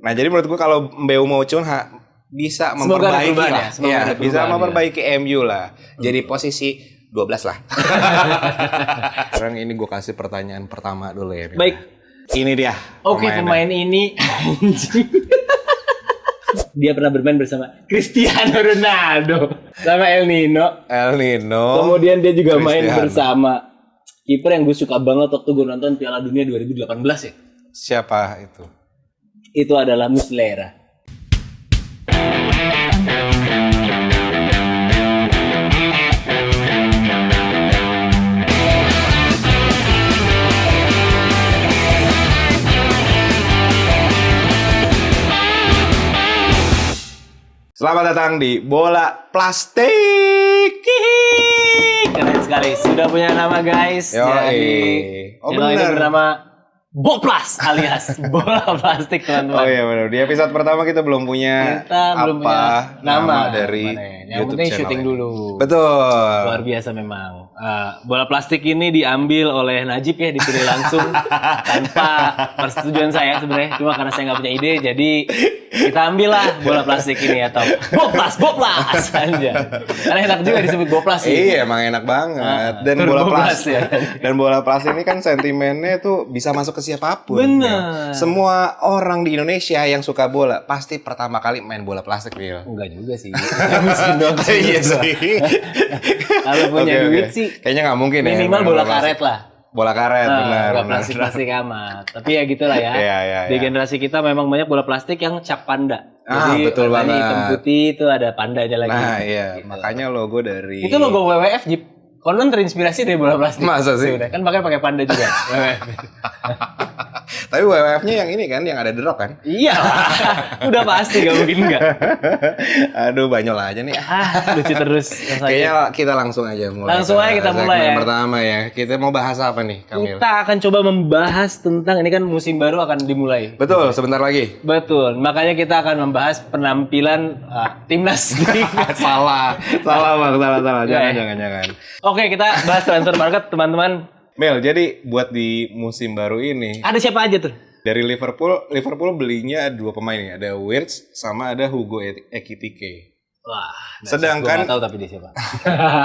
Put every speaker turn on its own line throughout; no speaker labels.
Nah, jadi menurut gue kalau Mbeu mau Chunha bisa memperbaiki lah. Ya, bisa memperbaiki MU lah. Jadi posisi 12 lah. Sekarang ini gue kasih pertanyaan pertama dulu ya.
Baik.
Ini dia.
Oke, pemain ini dia pernah bermain bersama Cristiano Ronaldo sama El Nino. Kemudian dia juga main bersama kiper yang gue suka banget waktu gue nonton Piala Dunia 2018 ya.
Siapa itu?
Itu adalah Muslera.
Selamat datang di Bola Plastik.
Keren sekali. Sudah punya nama guys. Jadi channel ini bernama Boplas alias Bola Plastik teman-teman.
Oh iya benar. Di episode pertama kita belum punya nama dari
yang
YouTube
penting
channel
syuting
ini.
dulu.
Betul.
Luar biasa memang. Bola Plastik ini diambil oleh Najib ya, dipilih langsung tanpa persetujuan saya sebenarnya. Cuma karena saya nggak punya ide, jadi kita ambil lah Bola Plastik ini atau Boplas aja. Karena enak juga disebut Boplas ya.
Iya, emang enak banget. Dan Bola Plastik ya. Dan Bola Plastik ini kan sentimennya tuh bisa masuk ke siapapun.
Bener.
Ya. Semua orang di Indonesia yang suka bola pasti pertama kali main bola plastik, Bil.
Enggak juga sih. Miskin doang.
Iya sih.
Kalau punya duit sih
kayaknya nggak mungkin ya.
Minimal bola karet lah.
Bola karet, benar.
Bola plastik amat. Tapi ya gitulah ya.
Iya.
Di generasi kita memang banyak bola plastik yang cap panda. Jadi
betul banget.
hitam putih itu ada pandanya lagi.
Nah iya,
gitu.
makanya logo dari...
Itu logo WWF, Jip. Konon terinspirasi dari bola plastik.
Masa sih?
Sudah, kan pakai panda juga. WWF.
Tapi WWF-nya yang ini kan, yang ada The Rock kan?
Iya lah. Udah pasti, gak mungkin enggak.
Aduh, banyol aja nih.
Lucu terus.
Kayaknya kita langsung aja mulai.
Langsung aja kita mulai ya.
Pertama ya, kita mau bahas apa nih, Kamil?
Kita akan coba membahas tentang, ini kan musim baru akan dimulai.
Betul, sebentar lagi.
Betul, makanya kita akan membahas penampilan timnas.
Salah bang, salah. Jangan.
Oke, kita bahas transfer market teman-teman.
Mel, jadi buat di musim baru ini
ada siapa aja tuh?
Dari Liverpool belinya 2 pemain nih, ada Wirtz sama ada Hugo Ekitike.
Wah,
sedangkan
nggak tahu tapi dia siapa.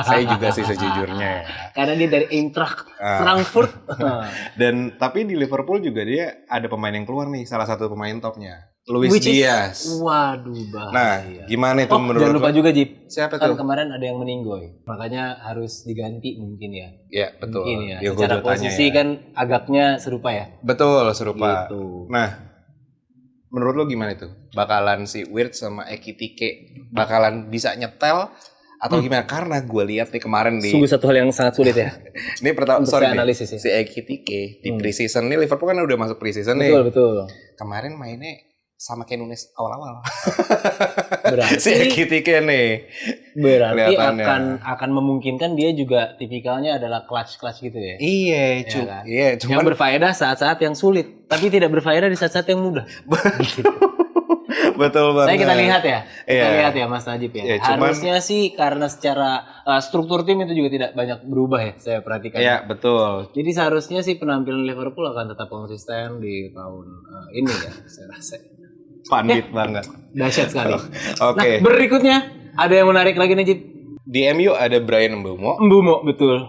Saya juga sih sejujurnya ya.
Karena dia dari Eintracht Frankfurt.
Dan tapi di Liverpool juga dia ada pemain yang keluar nih, salah satu pemain topnya, Luis Diaz.
Waduh, bahaya.
Nah, gimana itu menurut
jangan lupa juga, Jip.
Siapa
kan
tuh?
Kemarin ada yang meninggoy. Makanya harus diganti mungkin ya.
Iya, betul.
Mungkin ya.
Ya,
secara posisi kan agaknya serupa ya.
Betul, serupa.
Gitu.
Nah, menurut lo gimana itu? Bakalan si Wirtz sama Ekitike bakalan bisa nyetel atau gimana? Karena gue lihat nih kemarin di...
Sungguh satu hal yang sangat sulit ya.
Ini pertama,
analisis ya.
Si Ekitike di preseason nih, Liverpool kan udah masuk preseason nih.
Betul.
Kemarin mainnya sama kayak Nunes awal-awal.
Berarti
si Ekitike nih.
Berarti akan memungkinkan dia juga tipikalnya adalah clutch gitu ya.
Iya,
kan?
Cuman
yang berfaedah saat-saat yang sulit, tapi tidak berfaedah di saat-saat yang mudah.
Betul banget.
Nah, kita lihat ya.
Kita
lihat ya Mas Najib ya. Harusnya sih karena secara struktur tim itu juga tidak banyak berubah ya, saya perhatikan.
Iya, betul.
Jadi seharusnya sih penampilan Liverpool akan tetap konsisten di tahun ini ya, saya rasa.
Pandit banget.
Dahsyat sekali.
Oke.
Nah, berikutnya ada yang menarik lagi nih, Jip.
Di MU ada Brian Mbeumo.
Betul.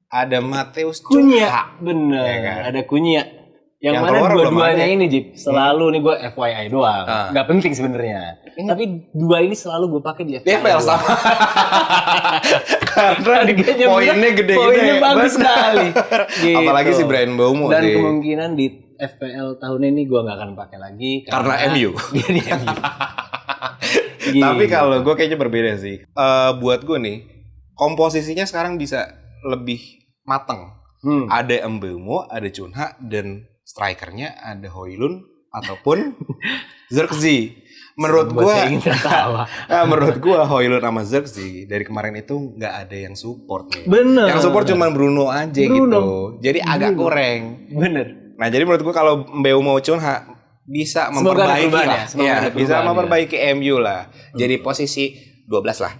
Ada Mateus
Cunha. Bener.
Ya kan?
Ada Cunha. Yang mana dua-duanya ini, Jip. Selalu nih gue FYI doang. Gak penting sebenarnya. Tapi dua ini selalu gue pakai di FPL
sama. Karena poinnya gede-gede.
Poinnya bagus sekali.
Gitu. Apalagi si Brian Mbeumo.
Dan kemungkinan di FPL tahun ini gue gak akan pakai lagi.
Karena MU.
Dia di MU.
Tapi kalau gue kayaknya berbeda sih. Buat gue nih, komposisinya sekarang bisa lebih mateng. Ada Mbeumo, ada Cunha, dan strikernya ada Højlund ataupun Zirkzee. Menurut gue Højlund sama Zirkzee dari kemarin itu nggak ada yang support nih.
Bener.
Yang support cuma Bruno aja gitu. Jadi agak kurang.
Bener.
Nah, jadi menurut gue kalau Mbeumo Cunha bisa memperbaiki lah. Ya, bisa memperbaiki MU lah. Jadi posisi 12 lah.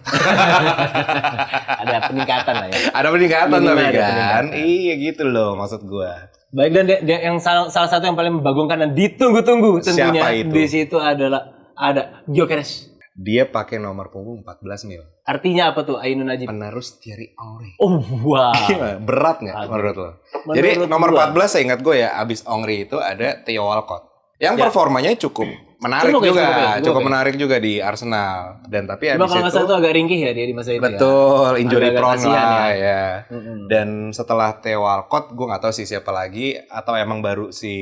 Ada peningkatan lah ya.
Ada peningkatan tapi kan. Iya gitu loh maksud gue.
Baik, dan yang salah satu yang paling membagongkan dan ditunggu-tunggu tentunya
Siapa itu?
di situ adalah ada Gyökeres.
Dia pakai nomor punggung 14 mil.
Artinya apa tuh Ainun Najib?
Penerus Thierry Henry.
Oh, wow.
Gimana? Berat nggak menurut lo?
Menurut
Jadi nomor
gua.
14 saya ingat gue ya, abis Henry itu ada Theo Walcott. Yang performanya cukup menarik
Cukup ya,
juga,
cukup ya.
cukup menarik juga di Arsenal. Dan tapi
Cuma
abis
kalau nggak
itu
salah tuh agak ringkih ya dia di masa itu.
betul, injury
Agak-agak
prone
kasihan
lah ya.
Mm-mm.
Dan setelah Theo Walcott, gue nggak tahu sih siapa lagi atau emang baru si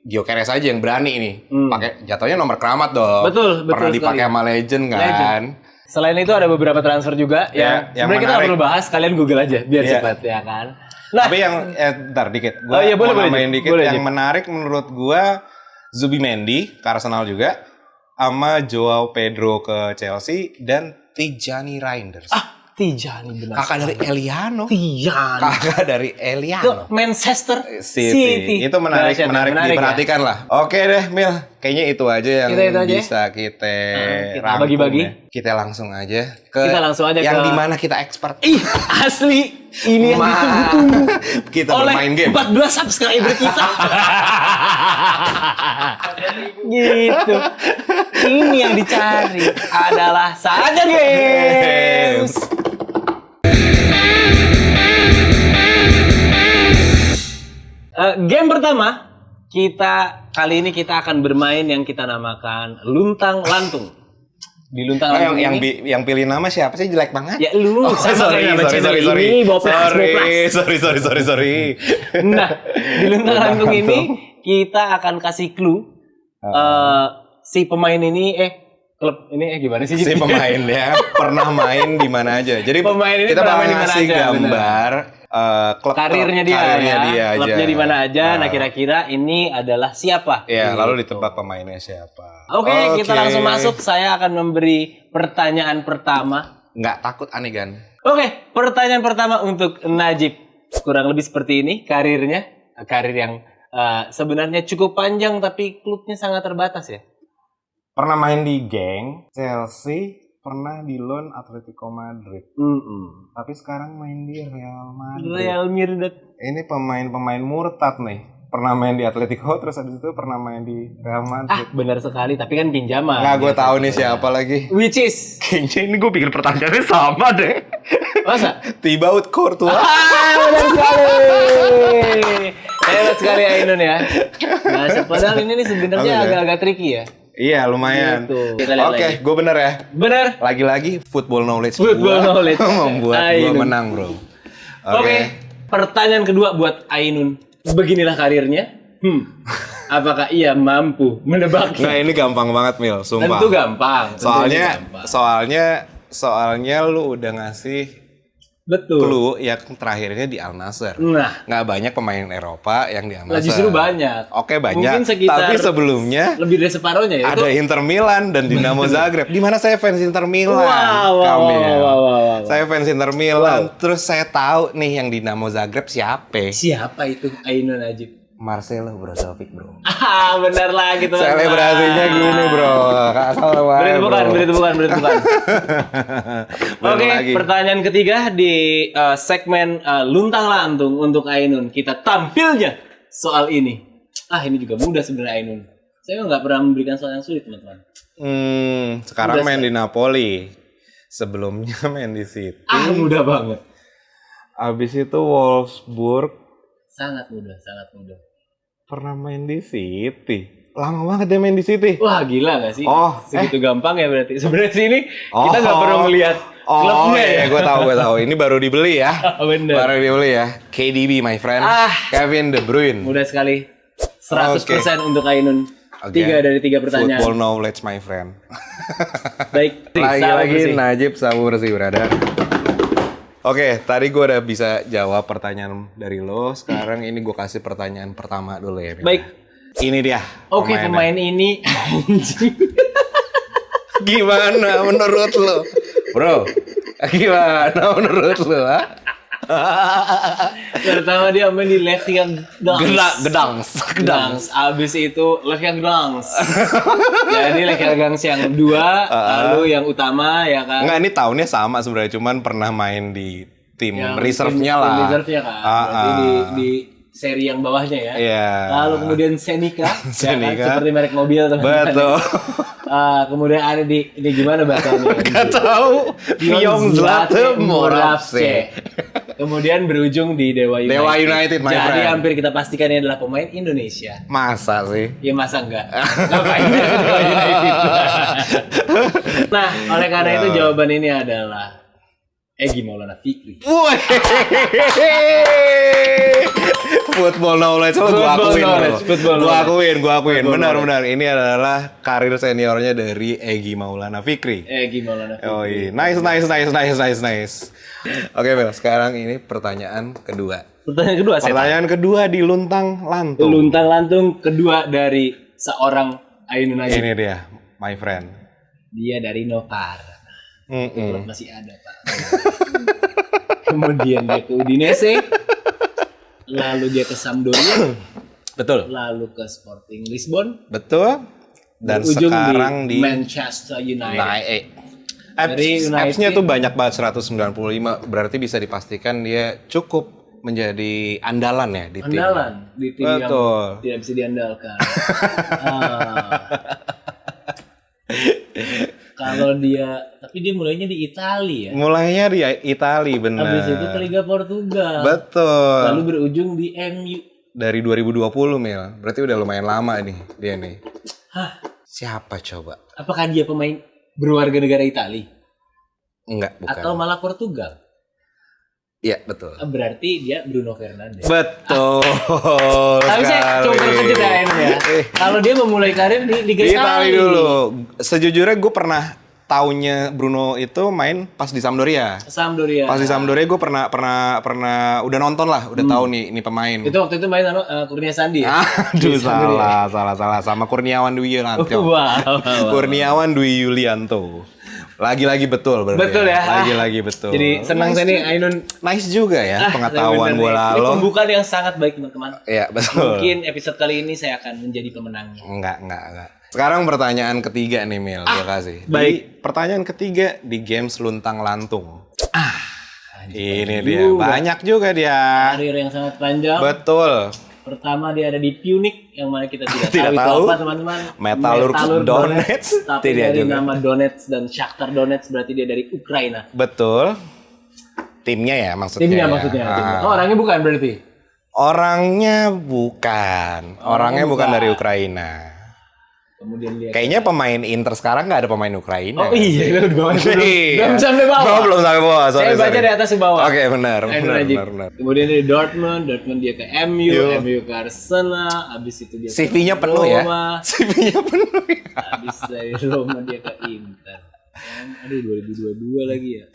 Gyökeres aja yang berani nih. Pakai jatuhnya nomor keramat dong.
Betul
Pernah
sekali.
dipakai sama legend kan.
Legend. Selain itu ada beberapa transfer juga
Ya, yang
sebenarnya kita nggak
menarik.
perlu bahas, kalian Google aja biar
Iya.
cepat ya kan. Nah,
Tapi yang ntar dikit, gue
Oh iya, boleh,
mau
boleh,
nambahin
Jip.
dikit.
Boleh,
Yang
Jip.
menarik menurut gue Zubimendi ke Arsenal juga, sama Joao Pedro ke Chelsea dan Tijani Reinders.
Tijani benar.
Kakak dari Eliano.
Tijani.
Kakak dari
Ke
Eliano.
Manchester
City. Itu menarik,
Dahsyat,
menarik
ya.
diperhatikan lah. Oke deh, Mil. Kayaknya itu aja yang
Kita itu aja.
bisa kita
kita
rangkum
bagi-bagi.
ya. Kita langsung aja ke
Kita langsung aja
yang
ke-
dimana kita expert.
Ih, asli ini yang ditunggu-tunggu
Kita
oleh
bermain game.
14 subscriber kita. Gitu. Ini yang dicari adalah Saja Games. Game pertama, kali ini kita akan bermain yang kita namakan Luntang Lantung. Di Luntang Lantung ini,
yang pilih nama siapa sih, jelek banget?
ya lu sama kayak nama channel ini bawa plas.
Sorry.
Nah, di Luntang Lantung ini kita akan kasih clue si pemain ini klub ini gimana sih?
Si pemainnya pernah main di mana aja. Jadi
Pemain ini
kita
pernah
bakal
main di mana
ngasih
aja,
gambar klub
karirnya dia
aja.
klubnya di mana aja. Nah, kira-kira ini adalah siapa?
Ya,
Gitu.
lalu ditebak pemainnya siapa.
Oke, kita langsung masuk. Saya akan memberi pertanyaan pertama.
Nggak takut aneh kan?
Oke, pertanyaan pertama untuk Najib. Kurang lebih seperti ini karirnya. Karir yang sebenarnya cukup panjang tapi klubnya sangat terbatas ya.
Pernah main di geng Chelsea, pernah di loan Atletico Madrid. Tapi sekarang main di Real Madrid.
Real Madrid.
Ini pemain-pemain murtad nih. Pernah main di Atletico, terus habis itu pernah main di Real Madrid.
Benar sekali, tapi kan pinjaman.
Nggak, gue tahu nih siapa lagi.
Which is?
Kayaknya ini gue pikir pertanyaannya sama deh.
Masa?
Thibaut Courtois.
Benar sekali. Hebat sekali Ainun ya. Nah, padahal ini nih sebenarnya agak-agak tricky ya.
Iya, lumayan.
Gitu. Kita lihat
Oke,
lagi.
gue bener ya.
Benar.
Lagi-lagi football knowledge
Football
gua
knowledge.
membuat gue
Ainun.
menang, bro.
Oke. Pertanyaan kedua buat Ainun. Beginilah karirnya. Apakah ia mampu menebaknya?
Nah, ini gampang banget, Mil, sumpah.
Tentu gampang.
Soalnya lu udah ngasih
Betul.
clue yang terakhirnya di Al Nassr.
Nah,
Nggak banyak pemain Eropa yang di Al
lah
Nassr.
justru banyak.
Oke, banyak.
Mungkin sekitar
Tapi sebelumnya
lebih dari separuhnya ya.
ada Inter Milan dan Dinamo Zagreb. Di mana saya fans Inter Milan.
Wow.
Saya fans Inter Milan. Terus saya tahu nih yang Dinamo Zagreb siapa?
Siapa itu Ainun Najib?
Marcelo Brozovic, bro.
Benar lagi tuh.
Selebrasinya gini, bro. Kasar banget,
Beri tepukan. Oke,
lagi.
pertanyaan ketiga di segmen Luntang Lantung untuk Ainun. Kita tampilnya soal ini. Ini juga mudah sebenarnya Ainun. Saya nggak pernah memberikan soal yang sulit, teman-teman.
Sekarang
Udah
main di Napoli. Sebelumnya main di City.
Mudah banget.
Abis itu Wolfsburg.
Sangat mudah.
Pernah main di City. Lama banget dia main di City.
Wah, gila nggak sih?
Oh,
Segitu gampang ya berarti. Sebenarnya sih ini
Oh.
kita nggak perlu melihat klubnya ya.
gue tahu. Ini baru dibeli ya.
Bener.
Baru dibeli ya. KDB, my friend. Kevin De Bruyne.
Mudah sekali. 100% untuk Ainun.
Oke.
3 dari 3 pertanyaan.
Football knowledge, my friend.
Baik.
Lagi-lagi Najib sabu bersih, brother. Oke, tadi gue udah bisa jawab pertanyaan dari lo. Sekarang ini gue kasih pertanyaan pertama dulu ya. Mila.
Baik.
Ini dia.
Oke,
pemainnya.
pemain ini
Gimana menurut lo? Bro, gimana menurut lo? Ha?
pertama dia main di Lechia
Gdansk.
Abis itu Lechia Gdansk. Jadi Lechia Gdansk yang 2, lalu yang utama ya kan.
Enggak, ini tahunnya sama sebenarnya, cuman pernah main di tim
Yang
reserve-nya lah.
Tim reserve-nya kan. Berarti di seri yang bawahnya ya.
Iya.
Lalu kemudian Senica,
Senica.
Ya kan? Seperti merek mobil teman-teman.
Betul.
Kemudian ada ini gimana bacanya?
Gak tahu. Vyom Zlate Moravce.
Kemudian berujung di Dewa United.
Dewa United, my
Jadi
friend.
hampir kita pastikan ini adalah pemain Indonesia.
Masa sih?
Ya masa enggak? Ngapain dia ke Dewa United? Nah, oleh karena itu jawaban ini adalah Egy Maulana Fikri.
Woi. Football knowledge lo gue akuin Gue akuin. Benar. Ini adalah karir seniornya dari Egy Maulana Fikri.
Egy Maulana Fikri.
Oh iya. Nice. Oke, Bel. Sekarang ini pertanyaan kedua. Pertanyaan kedua di Luntang Lantung.
Luntang lantung kedua dari seorang Ainun Najib.
Ini dia, my friend.
Dia dari Novara. Klub masih ada, Pak. Kemudian dia ke Udinese. Lalu dia ke Sampdoria.
Betul.
Lalu ke Sporting Lisbon.
Betul. Dan
Berujung
sekarang di
Manchester United.
Apps-nya tuh banyak banget, 195. Berarti bisa dipastikan dia cukup menjadi andalan ya di tim.
Andalan di tim
Betul.
yang tidak bisa diandalkan. Kalau tapi dia mulainya di Italia ya.
Mulainya di Italia, benar.
Habis itu ke Liga Portugal.
Betul.
Lalu berujung di MU.
Dari 2020, Mil. Berarti udah lumayan lama nih dia nih.
Hah?
Siapa coba?
Apakah dia pemain berwarga negara Italia?
Enggak, bukan.
Atau malah Portugal?
Iya, betul.
Berarti dia Bruno Fernandes.
Betul.
Tapi saya coba terkejut ya ini ya. Kalau dia memulai karir di Liga
Di
Italia
Italia dulu. Sejujurnya gue pernah taunya Bruno itu main pas di Sampdoria. Pas di Sampdoria gue pernah udah nonton lah, udah tahu nih ini pemain.
Itu waktu itu main sama Kurnia Sandi ya?
Aduh, salah sama Kurniawan Dwi Yulianto.
Wow.
Kurniawan Dwi Yulianto. Lagi-lagi betul berarti.
Betul ya.
Lagi-lagi betul.
Jadi senang saya nih Ainun.
Nice juga ya pengetahuan bola
Ini
lo.
pembukaan yang sangat baik teman-teman.
Iya, betul.
Mungkin episode kali ini saya akan menjadi pemenangnya.
Enggak. Sekarang pertanyaan ketiga nih, Mil. Gue kasih.
Baik.
Pertanyaan ketiga di games Luntang Lantung. Ini dia.
juga.
Banyak juga dia.
Karir yang sangat panjang.
Betul.
Pertama dia ada di Punic yang mana kita tidak,
Tidak
tahu itu
tahu.
apa teman-teman.
Metalurgs Donetsk.
Tapi
Tidak
dari
juga.
nama Donetsk dan Shakhtar Donetsk berarti dia dari Ukraina.
Betul. Timnya ya maksudnya.
Timnya
ya.
maksudnya. Oh, orangnya bukan berarti.
Orangnya bukan dari Ukraina.
Kemudian dia
Kayaknya pemain Inter sekarang nggak ada pemain Ukraina.
Oh iya, lu di bawah. Belum sampai bawah.
Oh, belum sampai bawah.
Saya baca dari atas ke bawah.
Oke, benar.
Kemudian dari Dortmund dia ke MU ke Arsenal, habis itu dia ke
CV-nya penuh ya.
Roma.
CV-nya penuh ya.
Habis dari Roma dia ke Inter. Aduh, 2022 lagi ya.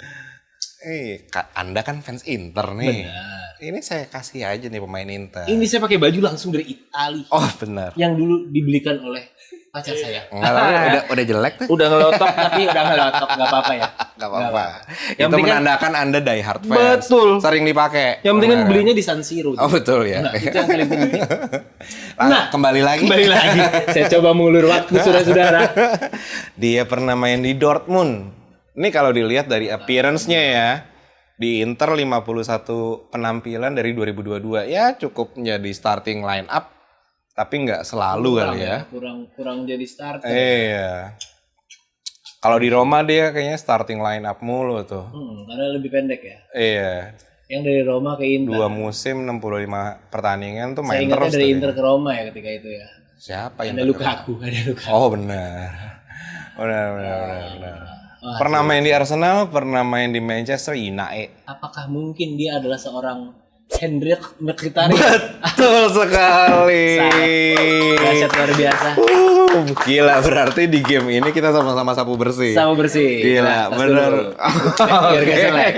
Anda kan fans Inter nih.
Benar.
Ini saya kasih aja nih pemain Inter.
Ini saya pakai baju langsung dari Italia.
Oh, benar.
Yang dulu dibelikan oleh pacar saya.
Enggak, tapi udah jelek tuh.
Udah ngelotok tapi udah ngelotok, enggak apa-apa ya.
Enggak apa-apa.
Yang
Itu
penting
menandakan Anda die hard fans.
Betul.
Sering dipakai.
Yang penting kan
Benar.
belinya di San Siro.
Oh, betul ya.
Nah, itu yang paling penting.
Nah, kembali lagi.
Saya coba mengulur waktu saudara-saudara.
Dia pernah main di Dortmund. Ini kalau dilihat dari appearance-nya ya. Di Inter 51 penampilan dari 2022. Ya cukup menjadi starting line up. Tapi nggak selalu kali ya.
Kurang jadi starter.
Iya. Kalau di Roma dia kayaknya starting line up mulu tuh.
Karena lebih pendek ya.
Iya.
Yang dari Roma ke Inter.
2 musim 65 pertanaingan tuh
Saya
main
ingatnya
terus.
dari
tuh
Inter
dia.
ke Roma ya ketika itu ya.
Siapa yang
Ada Lukaku.
Oh benar. Benar. Pernah main di Arsenal, pernah main di Manchester United.
Apakah mungkin dia adalah seorang Hendrik Mkhitaryan?
Betul sekali.
Dahsyat luar biasa.
Gila, berarti di game ini kita sama-sama sapu bersih.
Sama bersih.
Gila,
Tas
bener.
dulu. Biar gak selek.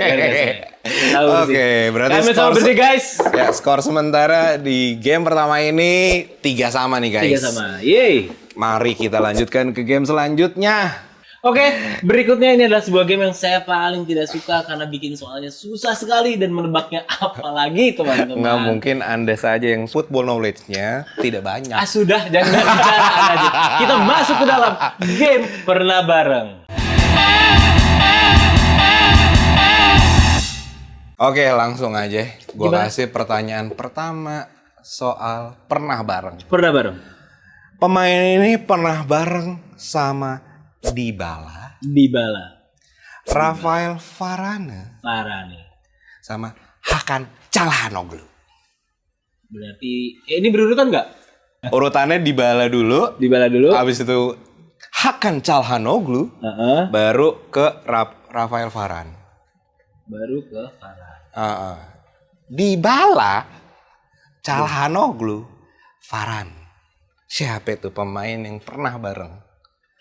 Oke, berarti
kami sama bersih guys.
Ya, skor sementara di game pertama ini 3 sama nih guys.
3 sama. Yeay.
Mari kita lanjutkan ke game selanjutnya.
Oke, berikutnya ini adalah sebuah game yang saya paling tidak suka karena bikin soalnya susah sekali dan menebaknya apalagi teman-teman.
Nggak mungkin Anda saja yang football knowledge-nya tidak banyak.
Sudah, jangan bicara aja. Kita masuk ke dalam game pernah bareng.
Oke, langsung aja. Gua
Gimana?
kasih pertanyaan pertama soal pernah bareng.
Pernah bareng.
Pemain ini pernah bareng sama Dybala, Rafael Varane, sama Hakan Çalhanoğlu.
Berarti ini berurutan nggak?
Urutannya Dybala dulu, habis itu Hakan Çalhanoğlu, baru ke Rafael Varane. Dybala, Çalhanoğlu, Varane. Siapa itu pemain yang pernah bareng?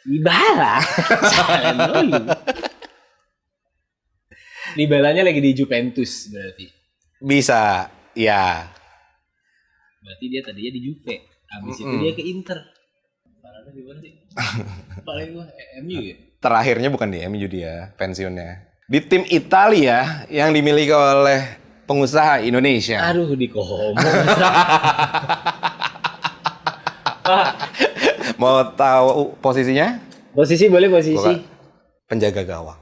Dybala, Çalhanoğlu. Dybalanya lagi di Juventus berarti.
Bisa, ya.
Berarti dia tadinya di Juve. Habis itu dia ke Inter. Parahnya gimana sih? Paling gua MU ya.
Terakhirnya bukan di MU dia, pensiunnya. Di tim Italia yang dimiliki oleh pengusaha Indonesia.
Aduh, di Como.
Mau tahu posisinya?
Posisi boleh posisi.
Bukan. Penjaga gawang.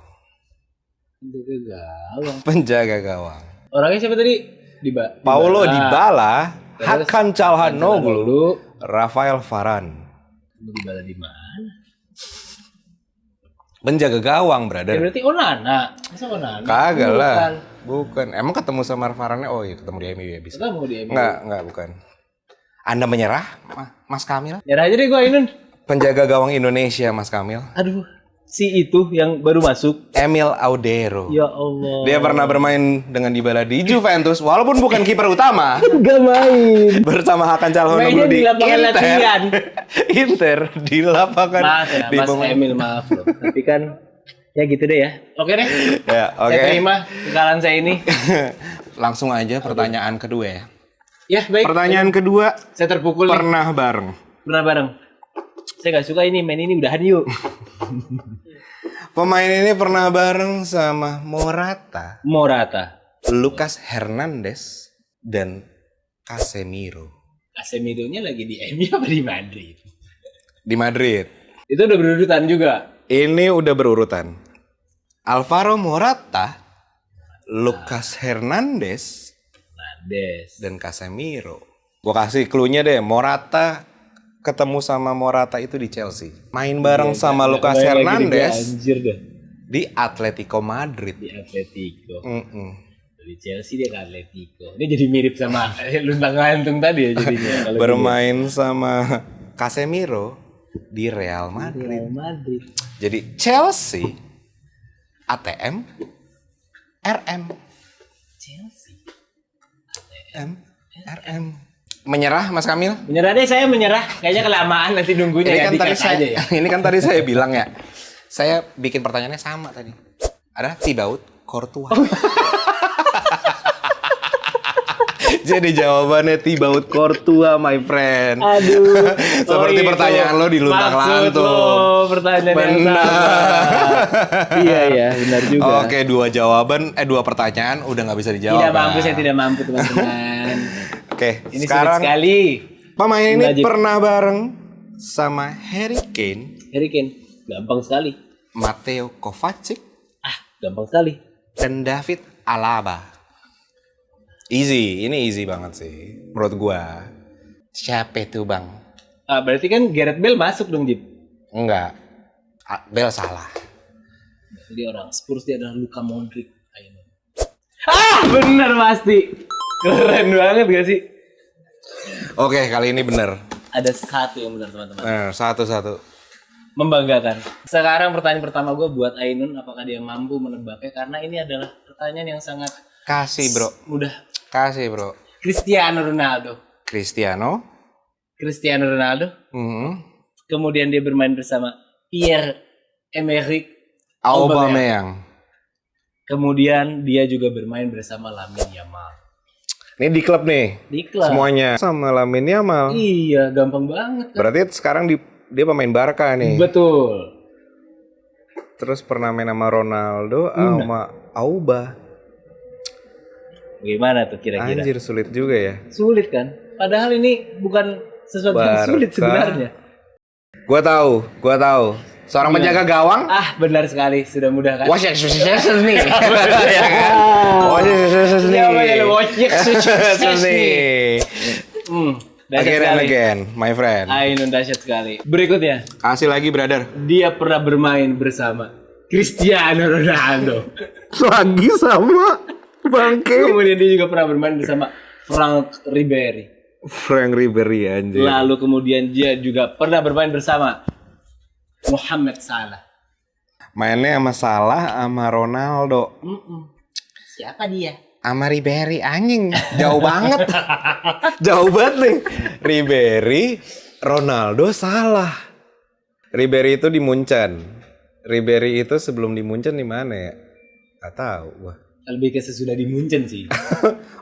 Penjaga gawang.
Orangnya siapa tadi?
Paulo Dybala, Hakan Çalhanoğlu, Rafael Varane.
Dybala di mana?
Penjaga gawang, brother.
Ya berarti Onana. Masa Onana?
Kagak lah. Bukan. Emang ketemu sama Varane? Oh iya, ketemu di MU ya bisa.
Ketemu di MU.
Enggak, bukan. Anda menyerah, Mas Kamil?
Nyerah aja deh gua Ainun.
Penjaga gawang Indonesia, Mas Kamil.
Aduh, si itu yang baru masuk.
Emil Audero.
Ya Allah.
Dia pernah bermain dengan Dybala di Juventus, walaupun bukan kiper utama.
Gak main.
Bersama Hakan Çalhanoğlu di Inter di lapangan.
Maaf ya, Mas Emil, maaf loh. Tapi kan ya gitu deh ya. Oke deh.
Ya, oke.
Saya terima kekalahan saya ini.
Langsung aja pertanyaan kedua ya.
Ya, baik.
Pertanyaan kedua.
Saya terpukul.
Pernah bareng.
Saya gak suka ini, main ini udahan yuk.
Pemain ini pernah bareng sama Morata, Lucas Hernandez, dan Casemiro.
Casemironya lagi di MU apa di Madrid?
Di Madrid.
Itu udah berurutan juga.
Ini udah berurutan. Alvaro Morata, Lucas Hernandez, dan Casemiro. Gua kasih clue-nya deh. Morata ketemu sama Morata itu di Chelsea. Main bareng sama Lucas Hernandez di Atletico Madrid.
Dari Chelsea dia ke Atletico. Ini jadi mirip sama luntang lantung tadi ya jadinya.
Bermain sama Casemiro di Real Madrid. Jadi Chelsea, ATM, RM. RM. Menyerah, Mas Kamil?
Menyerah deh, saya menyerah. Kayaknya kelamaan nanti nunggunya
ini
ya.
Kan tadi saya, aja ya. Ini kan tadi saya bilang ya. Saya bikin pertanyaannya sama tadi. Ada Thibaut Courtois. Jadi jawabannya Thibaut Courtois, my friend.
Aduh.
Seperti pertanyaan lo di luntang-lantung.
Maksud lo pertanyaan yang sama. Iya, benar juga.
Oke, dua pertanyaan udah nggak bisa dijawab.
Saya tidak mampu teman-teman.
Oke,
ini
sekarang
sulit sekali.
Pemain ini pernah bareng sama Harry Kane.
Gampang sekali.
Mateo Kovacic.
Gampang sekali.
Dan David Alaba. Ini easy banget sih menurut gua. Siapa itu, Bang?
Berarti kan Gareth Bale masuk dong, Jip?
Enggak. Bale salah.
Dia orang Spurs, dia adalah Luka Modric. Bener pasti. Keren banget gak sih?
Oke, kali ini bener.
Ada satu yang benar, teman-teman.
Satu.
Membanggakan. Sekarang pertanyaan pertama gue buat Ainun, apakah dia mampu menebaknya? Karena ini adalah pertanyaan yang sangat
mudah. Kasih, Bro.
Cristiano Ronaldo. Kemudian dia bermain bersama Pierre-Emerick
Aubameyang.
Kemudian dia juga bermain bersama Lamine Yamal.
Ini di klub nih. Semuanya sama Lamine Yamal.
Iya, gampang banget kan.
Berarti sekarang dia pemain Barca nih.
Betul.
Terus pernah main sama Ronaldo sama Auba.
Gimana tuh kira-kira?
Anjir, sulit juga ya.
Sulit kan? Padahal ini bukan sesuatu yang sulit sebenarnya.
Gua tahu. Seorang penjaga gawang?
Benar sekali, sudah mudah kan?
Wojciech nih. Ya kan? Wojciech nih.
Dahsyat
Again and
sekali.
again, my friend.
Ainun dahsyat sekali. Berikutnya,
Kasih lagi, brother.
dia pernah bermain bersama Cristiano Ronaldo.
Lagi sama bangke.
Kemudian dia juga pernah bermain bersama Frank Ribery.
Frank Ribery anjir.
Lalu kemudian dia juga pernah bermain bersama Mohamed Salah.
Mainnya sama Salah sama Ronaldo.
Siapa dia?
Sama Ribery anjing. Jauh banget. Jauh banget nih. Ribery, Ronaldo, Salah. Ribery itu di Munchen. Ribery itu sebelum di Munchen di mana ya? Gak tahu gua.
Lebih ke sesudah di Munchen sih.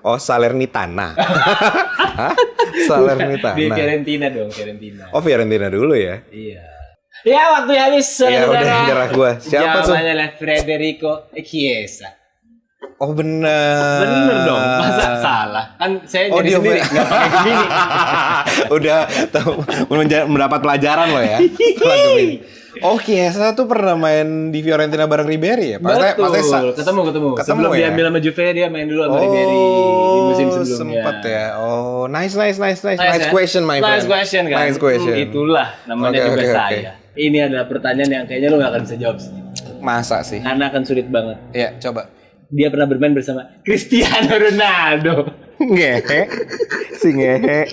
Oh, Salernitana. Hah? Salernitana.
Di Fiorentina dong, Fiorentina.
Oh, Fiorentina dulu ya?
Iya. Ya, waktu habis.
Ya udah, nyerah gua. Siapa tuh?
Jawabannya adalah Federico Chiesa.
Oh, bener.
Bener dong, masa salah? Kan saya
Oh,
jadi
dia
sendiri, nggak pakai Gemini.
Udah mendapat pelajaran lo ya. Setelah Gemini. Oh, Chiesa tuh pernah main di Fiorentina bareng Ribery ya?
Betul, ketemu. Sebelum
ya?
diambil sama Juve, dia main dulu sama Ribery di musim sebelumnya.
Sempet ya. Oh, nice
ya?
question, my friend.
Nice question kan?
Nice question.
Itulah namanya juga saya. Ini adalah pertanyaan yang kayaknya lo gak akan bisa jawab sih.
Masa sih?
Karena akan sulit banget.
Ya, coba.
Dia pernah bermain bersama Cristiano Ronaldo.
Ngehe. Si ngehe.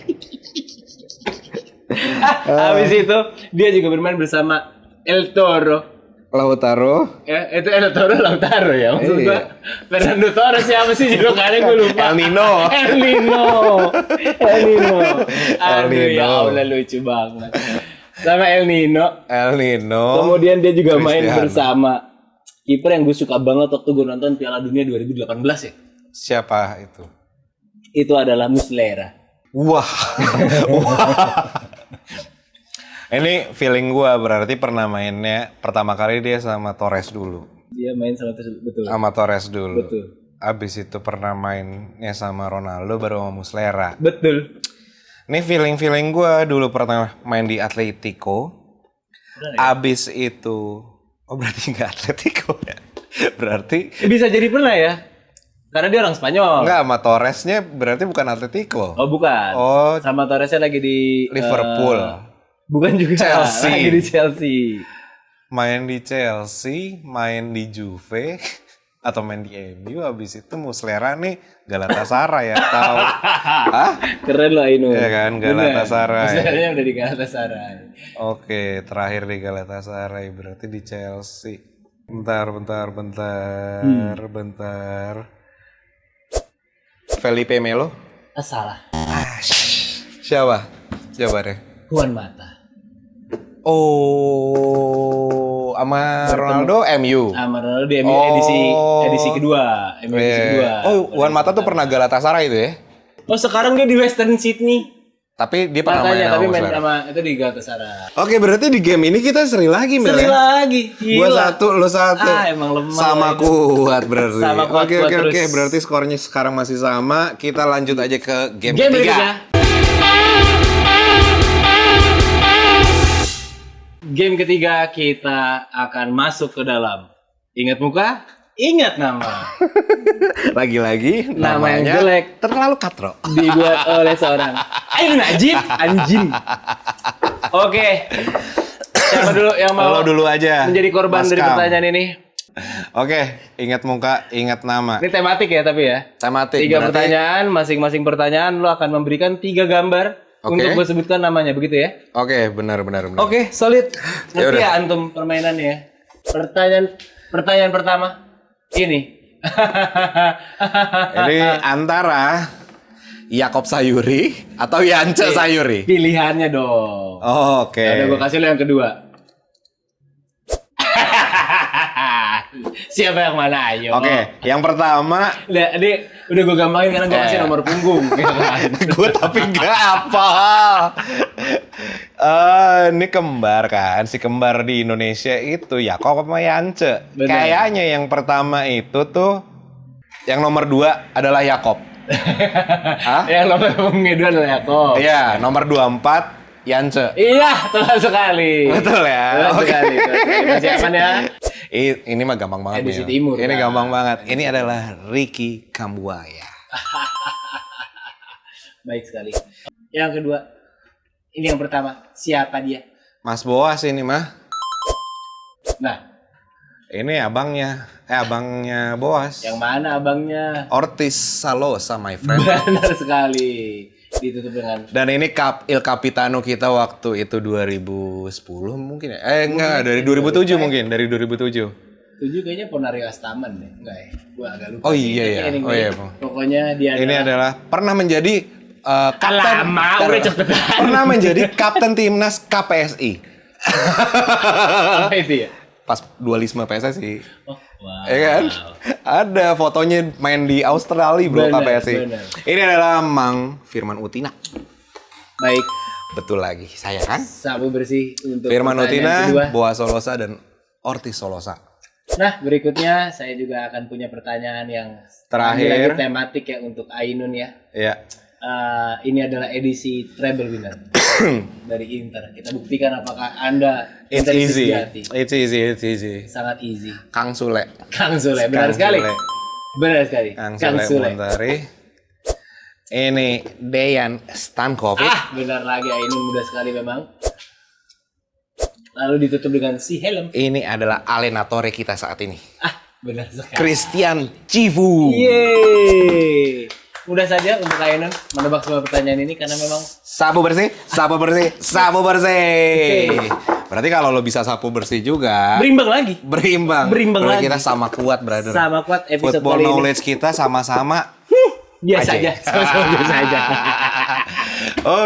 Habis itu dia juga bermain bersama El Toro.
Lautaro.
Ya, itu El Toro Lautaro ya. Maksud
Iya.
gua Fernando Torres siapa sih julukannya gue lupa.
El Nino.
Aduh ya Allah lucu banget. Sama El Nino. Kemudian dia juga main
Cristiano.
bersama kiper yang gue suka banget waktu gue nonton Piala Dunia 2018 ya.
Siapa itu?
Itu adalah Muslera.
Wah. Ini feeling gua berarti pernah mainnya pertama kali dia sama Torres dulu.
Dia main sama betul.
Sama Torres dulu.
Betul.
Abis itu pernah mainnya sama Ronaldo baru sama Muslera.
Betul.
Ini feeling gua dulu pernah main di Atletico. Abis itu, oh berarti nggak Atletico ya? Berarti
Bisa jadi pernah ya. Karena dia orang Spanyol.
nggak sama Torresnya berarti bukan Atletico.
Oh bukan.
Oh,
Sama Torresnya lagi di
Liverpool.
Bukan juga.
Chelsea.
Lagi di Chelsea.
Main di Chelsea, main di Juve, atau main di MU, habis itu Muslera nih Galatasaray ya, tahu? Hah?
Keren loh Ainun.
Iya kan, Galatasaray.
Musleranya udah di Galatasaray.
Oke, terakhir di Galatasaray, berarti di Chelsea. Bentar. Felipe Melo?
Salah.
Siapa? Siapa deh?
Juan Mata.
Oh, sama Ronaldo MU.
Sama Ronaldo di MU edisi kedua. MU edisi kedua.
Oh, Juan Mata tuh pernah Galatasaray itu ya?
Oh, sekarang dia di Western Sydney.
Tapi dia pernah main
Makanya, tapi
sama
main
Muslera.
sama itu di Galatasaray.
Oke, berarti di game ini kita seri lagi, Mel.
Seri
ya?
lagi.
Gua
Gila.
1, lo 1.
Emang lemah.
Sama
lo itu.
kuat berarti.
Sama kuat
Oke,
terus.
berarti skornya sekarang masih sama. Kita lanjut aja ke game
Game
ketiga.
berikutnya. Game ketiga kita akan masuk ke dalam. Ingat muka, ingat nama.
Lagi-lagi
Nama yang
namanya
jelek.
terlalu katro.
Dibuat oleh seorang Ainun Najib, anjing. Oke. Siapa dulu yang mau
Lo dulu aja.
menjadi korban
Mas
dari
Kam.
pertanyaan ini?
Oke, ingat muka, ingat nama.
Ini tematik ya tapi ya.
Tematik.
3
berarti-
pertanyaan, masing-masing pertanyaan lo akan memberikan 3 gambar
Oke.
untuk gue sebutkan namanya, begitu ya?
Oke, benar.
Oke, solid. Ngerti
Yaudah.
ya antum permainannya? Pertanyaan pertama ini.
Ini antara Yakob Sayuri atau Yance Sayuri.
Pilihannya dong.
Oke.
Udah gue kasih lo yang kedua. Siapa yang mana? Ayo.
Oke, yang pertama
Udah gue gampangin karena gue kasih nomor punggung. Gitu kan.
gue tapi nggak apa. Ini kembar kan, si kembar di Indonesia itu Yakob sama Yance.
Benar.
Kayaknya yang pertama itu tuh, yang nomor 2 adalah Yakob. Hah?
Yang nomor punggungnya 2 adalah Yakob.
Iya, nomor 24 Yance.
Iya, tepat sekali.
Betul ya?
Tepat
Oke.
sekali. Persiapan ya.
Ini mah gampang banget
Edisi
nih.
timur,
Ini
kan?
gampang banget. Ini adalah Ricky Kambuaya.
Baik sekali. Yang kedua, ini yang pertama, siapa dia?
Mas Boas ini mah.
Nah,
Ini abangnya Boas.
yang mana abangnya?
Ortiz Salosa, my friend.
Benar sekali. Ditutup dengan
Dan ini Il Capitano kita waktu itu 2010 mungkin ya? Enggak, dari 2007 mungkin, dari 2007.
7 kayaknya Ponario Astaman deh. Enggak ya? Gua agak lupa.
Oh
sih.
iya ya.
Anyway,
Oh iya, Bang.
pokoknya dia
Ini adalah pernah menjadi kapten.
Lama, udah cepetan.
Pernah menjadi kapten timnas KPSI.
Apa itu ya?
Pas dualisme PSSI.
Oh, wow.
Ya kan? Ada fotonya main di Australia bro,
Benar,
KPSI.
benar.
Ini adalah Mang Firman Utina.
Baik,
Betul lagi, saya kan?
sabu bersih untuk
Firman
pertanyaan kedua.
Utina, Boas Solosa dan Ortiz Solosa.
Nah, berikutnya saya juga akan punya pertanyaan yang
Terakhir.
lagi tematik ya untuk Ainun ya.
Ya.
Ini adalah edisi treble winner dari Inter. Kita buktikan apakah Anda
It's
Inter
easy.
sejati.
It's easy, it's easy.
Sangat easy.
Kang Sule.
Kang Sule, benar
Kang
sekali.
Sule.
Benar sekali.
Kang
Kang
Sule
Sule.
Montari. Ini Dejan Stankovic.
Benar lagi Ainun, mudah sekali memang. Lalu ditutup dengan si helm.
Ini adalah Allenatore kita saat ini.
Benar sekali.
Christian Cifu.
Yeay. Mudah saja untuk Ainun menebak semua pertanyaan ini karena memang
Sapu bersih, sapu bersih, sapu bersih. Berarti kalau lo bisa sapu bersih juga,
berimbang lagi.
berimbang.
Berimbang
Berarti
lagi.
kita sama kuat, brother.
Sama kuat episode
Football
kali ini.
knowledge kita sama-sama
Biasa aja. Sama-sama biasa aja.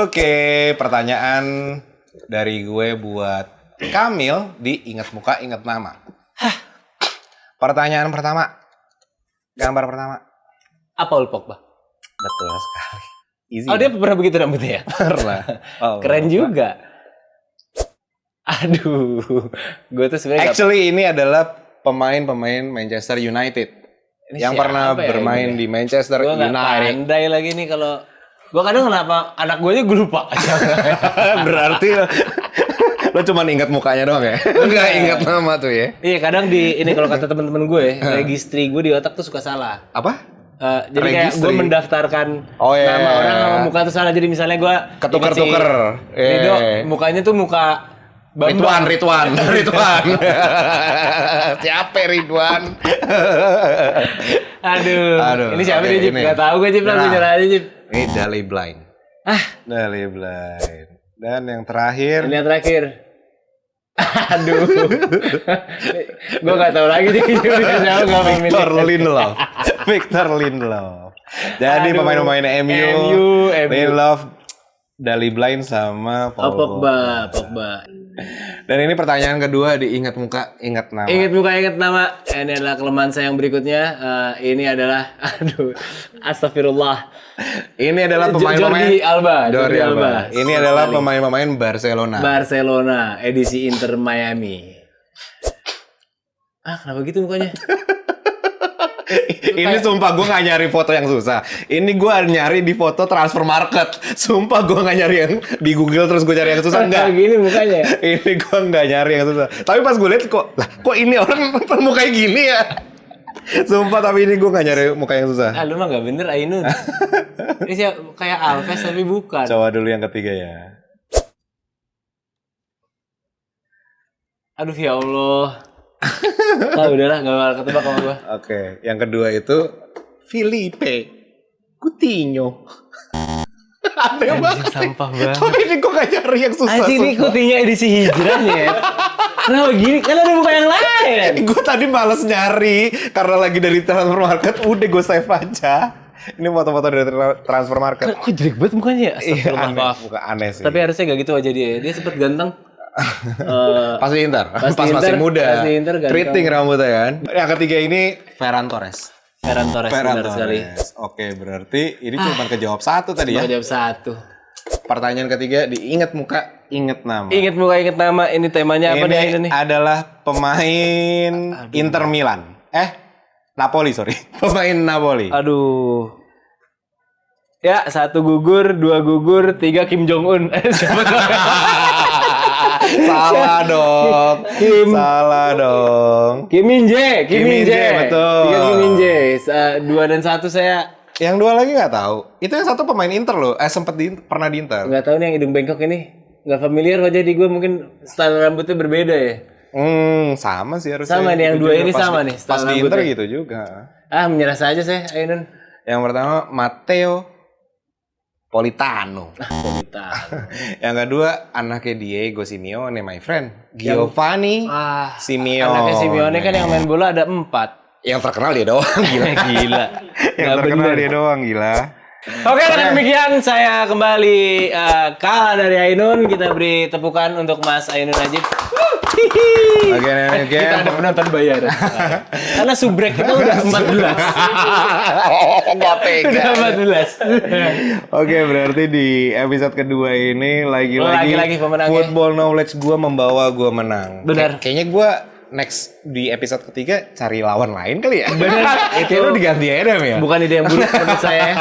Oke, pertanyaan dari gue buat Kamil di Ingat Muka, Ingat Nama. Pertanyaan pertama. Gambar pertama.
Apa Paul Pogba?
Betul sekali. Easy.
Oh, dia pernah begitu rambutnya ya?
pernah. Oh,
Keren juga. Aduh. Gue tuh sebenarnya
Actually ini adalah pemain-pemain Manchester United
Ini
yang
siapa
pernah
ya
bermain
ini?
di Manchester
gue nggak
United.
pandai lagi nih kalau gue kadang kenapa anak gue aja gue lupa.
Berarti lo cuma ingat mukanya doang ya? Nggak ingat nama tuh ya?
Iya, kadang di ini kalau kata teman-teman gue, registri gue di otak tuh suka salah.
Apa?
Jadi kayak
Registry.
gue mendaftarkan
Oh, iya.
nama orang sama muka tuh salah. Jadi misalnya gue
Ketuker-tuker.
Rido,
Iya.
mukanya tuh muka Bambang.
Ridwan. Siapa Ridwan?
Aduh. Ini siapa
oke,
nih, Jip?
ini.
Gak tau gue, Jip. Langsung
Nah.
nyerah aja, Jip.
Ini Dali Blind. Dali Blind. Dan yang terakhir.
Ini yang terakhir. Aduh. Gue gak tau lagi, Jip. Siapa gak
Victor Lindelof. Victor Lindelof. Jadi
Aduh.
pemain-pemain
MU.
Lindelof, Dali Blind sama Paul
Pogba.
Dan ini pertanyaan kedua di Ingat Muka, Ingat Nama.
Ingat muka, ingat nama. Ini adalah kelemahan saya yang berikutnya. Ini adalah, astagfirullah.
Ini adalah pemain-pemain
Jordi Alba.
Jordi Alba. Ini adalah pemain-pemain Barcelona.
Barcelona, edisi Inter Miami. Kenapa gitu mukanya?
Ini sumpah gue gak nyari foto yang susah. Ini gue nyari di foto transfer market. Sumpah gue gak nyari yang di Google terus gue cari yang susah. Enggak.
Gini mukanya.
Ini gue gak nyari yang susah. Tapi pas gue lihat kok ini orang mukanya gini ya. Sumpah tapi ini gue gak nyari muka yang susah.
Lu mah gak bener Ainun. Ini sih kayak Alves tapi bukan.
Coba dulu yang ketiga ya.
Aduh ya Allah. Udahlah gak bakal ketebak sama gue.
Oke, yang kedua itu Felipe Coutinho. Aneh banget.
Sampah banget.
Tapi ini gue gak nyari yang susah.
Anjing, ini Coutinho edisi hijrahnya ya. Kenapa gini? Kan ada muka yang lain.
Gue tadi males nyari karena lagi dari transfer market. Udah gue save aja. Ini foto-foto dari transfer market.
Kok jelek banget mukanya ya?
Iya,
Astagfirullah,
aneh.
maaf.
Bukan aneh sih.
Tapi harusnya gak gitu aja dia. Dia sempet ganteng.
Pasti Inter.
Pas
Pas
di
masih
Inter,
muda.
pas di Inter ganteng.
Keriting rambutnya kan. Yang ketiga ini Ferran Torres.
Ferran Torres benar sekali.
Oke, berarti ini cuma kejawab satu tadi ya.
Cuma jawab satu.
Pertanyaan ketiga diingat muka, ingat nama.
Ingat muka, ingat nama. Ini temanya apa nih?
Ini adalah pemain Inter Milan. Napoli, sorry. Pemain Napoli.
Aduh. Ya, 1 gugur, 2 gugur, 3 Kim Jong Un.
Salah dong. Salah dong.
Kim Min Jae,
Kim Min Jae, betul.
3 Kim Min Jae. 2 dan 1 saya
Yang dua lagi nggak tahu. Itu yang satu pemain Inter loh. Pernah di Inter.
Nggak tahu nih yang hidung bengkok ini. Nggak familiar wajah di gue, mungkin style rambutnya berbeda ya.
Sama sih harusnya.
Sama nih yang
Gitu
dua
juga.
ini
Pas
sama
di-
nih.
Pas
style
di Inter
rambutnya.
gitu juga.
Menyerah saja saya, Ainun.
Yang pertama Matteo Politano.
Polita.
Yang kedua anaknya Diego Simeone, my friend. Giovanni Simeone.
Anaknya Simeone kan yang main bola ada 4.
Yang terkenal dia doang, gila.
Gila.
Yang
Nggak
terkenal
bener.
dia doang, gila.
Oke, dengan demikian saya kembali kalah dari Ainun. Kita beri tepukan untuk Mas Ainun Najib.
Oke,
Kita ada penonton bayaran. Karena subrek kita udah 14.
Nggak tega.
Udah 14.
Oke, berarti di episode kedua ini
Lagi-lagi pemenangnya.
football knowledge gue membawa gue menang.
Benar.
Kayaknya gue next di episode ketiga cari lawan lain kali ya.
Benar.
Itu lu diganti Adam ya.
Bukan ide yang buruk menurut saya.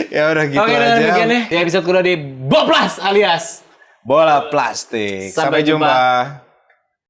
Ya udah gitu
Oke, dengan
aja.
demikian ya. Di episode kedua di Boplas alias
Bola plastik.
Sampai
Sampai jumpa.